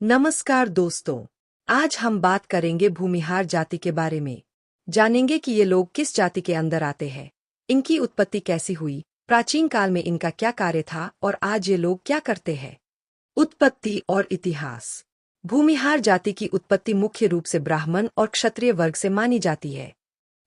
नमस्कार दोस्तों। आज हम बात करेंगे भूमिहार जाति के बारे में। जानेंगे कि ये लोग किस जाति के अंदर आते हैं, इनकी उत्पत्ति कैसी हुई, प्राचीन काल में इनका क्या कार्य था और आज ये लोग क्या करते हैं। उत्पत्ति और इतिहास। भूमिहार जाति की उत्पत्ति मुख्य रूप से ब्राह्मण और क्षत्रिय वर्ग से मानी जाती है।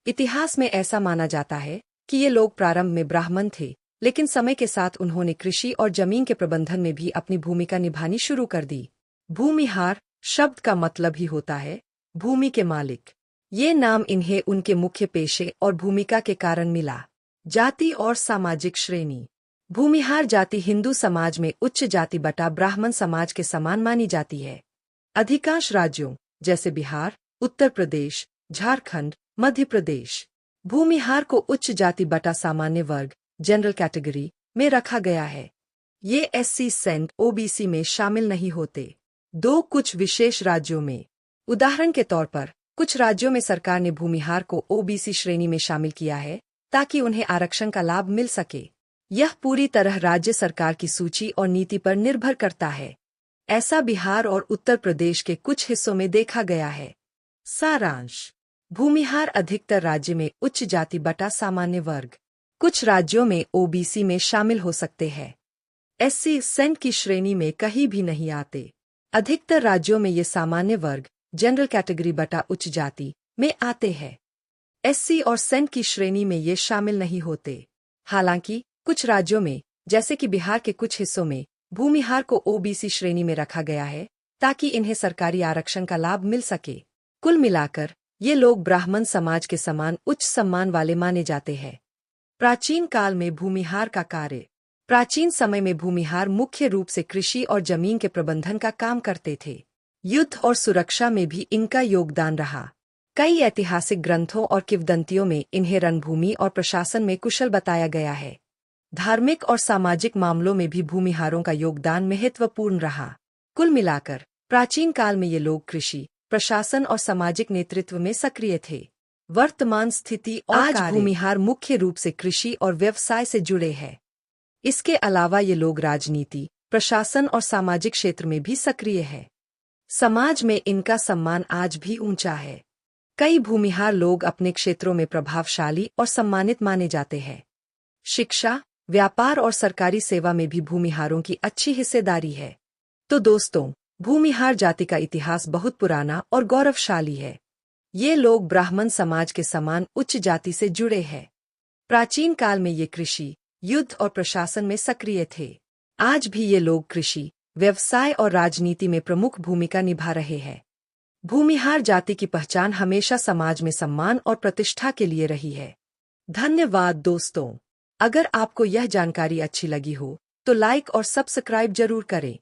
इतिहास में ऐसा माना जाता है कि ये लोग प्रारंभ में ब्राह्मण थे, लेकिन समय के साथ उन्होंने कृषि और जमीन के प्रबंधन में भी अपनी भूमिका निभानी शुरू कर दी। भूमिहार शब्द का मतलब ही होता है भूमि के मालिक। ये नाम इन्हें उनके मुख्य पेशे और भूमिका के कारण मिला। जाति और सामाजिक श्रेणी। भूमिहार जाति हिंदू समाज में उच्च जाति बटा ब्राह्मण समाज के समान मानी जाती है। अधिकांश राज्यों जैसे बिहार, उत्तर प्रदेश, झारखंड, मध्य प्रदेश भूमिहार को उच्च जाति बटा सामान्य वर्ग जनरल कैटेगरी में रखा गया है। ये एससी सेंट ओबीसी में शामिल नहीं होते। कुछ विशेष राज्यों में, उदाहरण के तौर पर, कुछ राज्यों में सरकार ने भूमिहार को ओबीसी श्रेणी में शामिल किया है ताकि उन्हें आरक्षण का लाभ मिल सके। यह पूरी तरह राज्य सरकार की सूची और नीति पर निर्भर करता है। ऐसा बिहार और उत्तर प्रदेश के कुछ हिस्सों में देखा गया है। सारांश। भूमिहार अधिकतर राज्य में उच्च जाति बटा सामान्य वर्ग, कुछ राज्यों में ओबीसी में शामिल हो सकते हैं। एससी सेंट की श्रेणी में कहीं भी नहीं आते। अधिकतर राज्यों में ये सामान्य वर्ग जनरल कैटेगरी बटा उच्च जाति में आते हैं। एससी और सेंट की श्रेणी में ये शामिल नहीं होते। हालांकि कुछ राज्यों में, जैसे कि बिहार के कुछ हिस्सों में, भूमिहार को ओबीसी श्रेणी में रखा गया है ताकि इन्हें सरकारी आरक्षण का लाभ मिल सके। कुल मिलाकर ये लोग ब्राह्मण समाज के समान उच्च सम्मान वाले माने जाते हैं। प्राचीन काल में भूमिहार का कार्य। प्राचीन समय में भूमिहार मुख्य रूप से कृषि और जमीन के प्रबंधन का काम करते थे। युद्ध और सुरक्षा में भी इनका योगदान रहा। कई ऐतिहासिक ग्रंथों और किंवदंतियों में इन्हें रणभूमि और प्रशासन में कुशल बताया गया है। धार्मिक और सामाजिक मामलों में भी भूमिहारों का योगदान महत्वपूर्ण रहा। कुल मिलाकर प्राचीन काल में ये लोग कृषि, प्रशासन और सामाजिक नेतृत्व में सक्रिय थे। वर्तमान स्थिति और आज भूमिहार मुख्य रूप से कृषि और व्यवसाय से जुड़े हैं। इसके अलावा ये लोग राजनीति, प्रशासन और सामाजिक क्षेत्र में भी सक्रिय है। समाज में इनका सम्मान आज भी ऊंचा है। कई भूमिहार लोग अपने क्षेत्रों में प्रभावशाली और सम्मानित माने जाते हैं। शिक्षा, व्यापार और सरकारी सेवा में भी भूमिहारों की अच्छी हिस्सेदारी है। तो दोस्तों, भूमिहार जाति का इतिहास बहुत पुराना और गौरवशाली है। ये लोग ब्राह्मण समाज के समान उच्च जाति से जुड़े हैं। प्राचीन काल में ये कृषि, युद्ध और प्रशासन में सक्रिय थे। आज भी ये लोग कृषि, व्यवसाय और राजनीति में प्रमुख भूमिका निभा रहे हैं। भूमिहार जाति की पहचान हमेशा समाज में सम्मान और प्रतिष्ठा के लिए रही है। धन्यवाद दोस्तों। अगर आपको यह जानकारी अच्छी लगी हो तो लाइक और सब्सक्राइब जरूर करें।